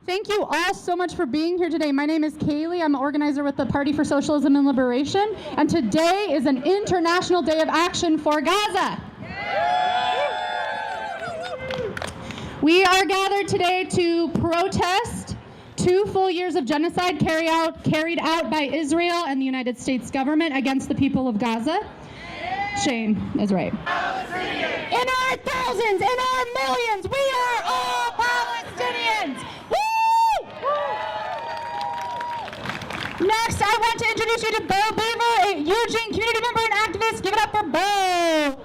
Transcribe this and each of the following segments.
Thank you all so much for being here today. My name is Kaylee. I'm an organizer with the Party for Socialism and Liberation, and today is an International Day of Action for Gaza. We are gathered today to protest 2 full years of genocide carried out by Israel and the United States government against the people of Gaza. Shane is right. In our thousands, in our millions, we are all Palestinians. Woo! Next, I want to introduce you to Bo Beaver, a Eugene community member and activist. Give it up for Bo.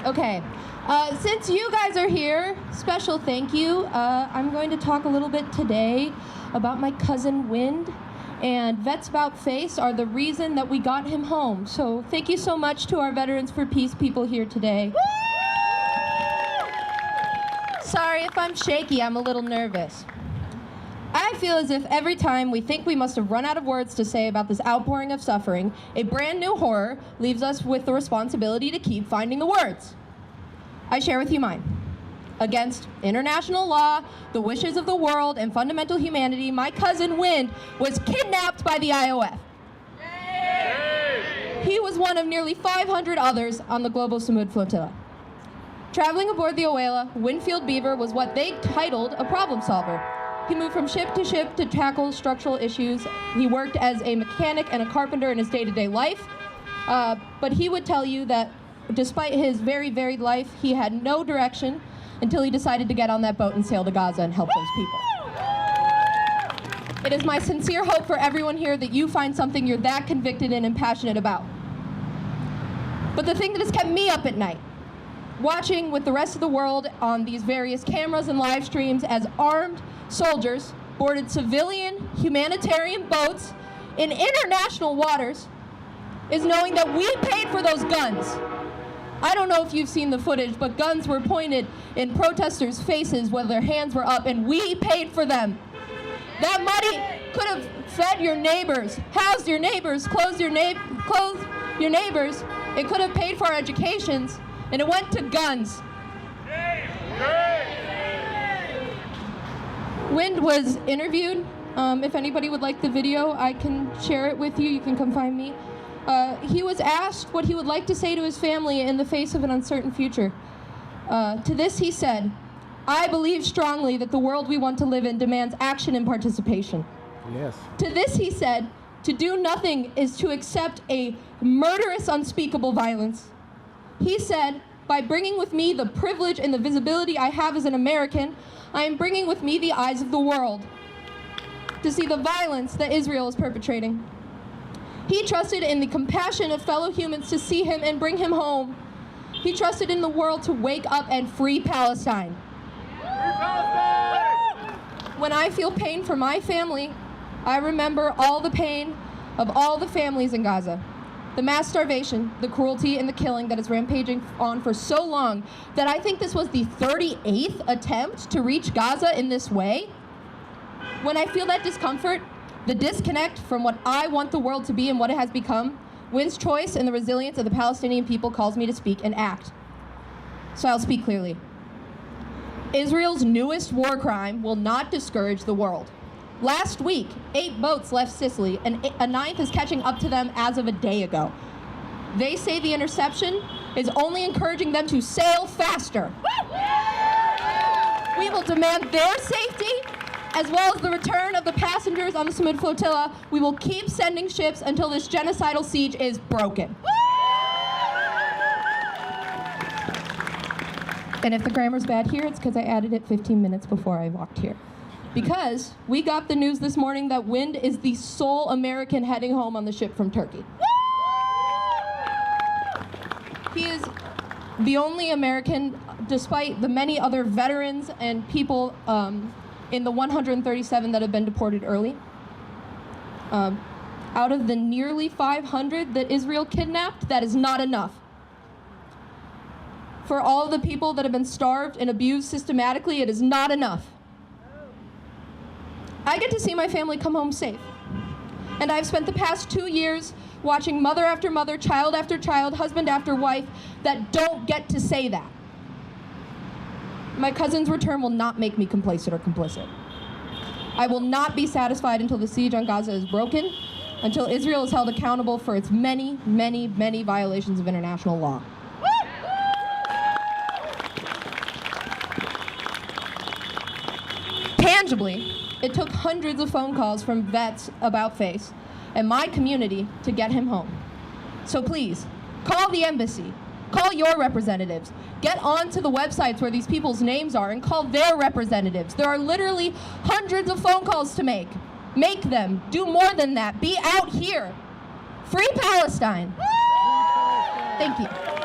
Okay. Since you guys are here, special thank you. I'm going to talk a little bit today about my cousin Wind, and Vets About Face are the reason that we got him home. So thank you so much to our Veterans for Peace people here today. Woo! Sorry if I'm shaky, I'm a little nervous. I feel as if every time we think we must have run out of words to say about this outpouring of suffering, a brand new horror leaves us with the responsibility to keep finding the words. I share with you mine. Against international law, the wishes of the world, and fundamental humanity, my cousin Wind was kidnapped by the IOF. Yay! He was one of nearly 500 others on the global Samud Flotilla. Traveling aboard the Oela, Winfield Beaver was what they titled a problem solver. He moved from ship to tackle structural issues. He worked as a mechanic and a carpenter in his day-to-day life, but he would tell you that despite his very varied life, he had no direction until he decided to get on that boat and sail to Gaza and help those people. It is my sincere hope for everyone here that you find something you're that convicted in and passionate about. But the thing that has kept me up at night, watching with the rest of the world on these various cameras and live streams as armed soldiers boarded civilian humanitarian boats in international waters, is knowing that we paid for those guns. I don't know if you've seen the footage, but guns were pointed in protesters' faces while their hands were up, and we paid for them. That money could have fed your neighbors, housed your neighbors, clothed your neighbors. It could have paid for our educations, and it went to guns. Wind was interviewed. If anybody would like the video, I can share it with you. You can come find me. He was asked what he would like to say to his family in the face of an uncertain future. To this he said, "I believe strongly that the world we want to live in demands action and participation." Yes. To this he said, "To do nothing is to accept a murderous, unspeakable violence." He said, "By bringing with me the privilege and the visibility I have as an American, I am bringing with me the eyes of the world to see the violence that Israel is perpetrating." He trusted in the compassion of fellow humans to see him and bring him home. He trusted in the world to wake up and free Palestine. When I feel pain for my family, I remember all the pain of all the families in Gaza. The mass starvation, the cruelty, and the killing that is rampaging on for so long that I think this was the 38th attempt to reach Gaza in this way. When I feel that discomfort, the disconnect from what I want the world to be and what it has become, Wind's choice and the resilience of the Palestinian people calls me to speak and act. So I'll speak clearly. Israel's newest war crime will not discourage the world. Last week, 8 boats left Sicily, and a 9th is catching up to them as of a day ago. They say the interception is only encouraging them to sail faster. We will demand their safety, as well as the return of the passengers on the Samud Flotilla. We will keep sending ships until this genocidal siege is broken. And if the grammar's bad here, it's because I added it 15 minutes before I walked here. Because we got the news this morning that Wind is the sole American heading home on the ship from Turkey. He is the only American, despite the many other veterans and people in the 137 that have been deported early. Out of the nearly 500 that Israel kidnapped, that is not enough. For all the people that have been starved and abused systematically, it is not enough. I get to see my family come home safe. And I've spent the past 2 years watching mother after mother, child after child, husband after wife that don't get to say that. my cousin's return will not make me complacent or complicit. I will not be satisfied until the siege on Gaza is broken, until Israel is held accountable for its many, many, many violations of international law. Tangibly, it took hundreds of phone calls from vets about face and my community to get him home. So please, call the embassy, call your representatives, get onto the websites where these people's names are and call their representatives. There are literally hundreds of phone calls to make. Make them. Do more than that. Be out here. Free Palestine. Thank you.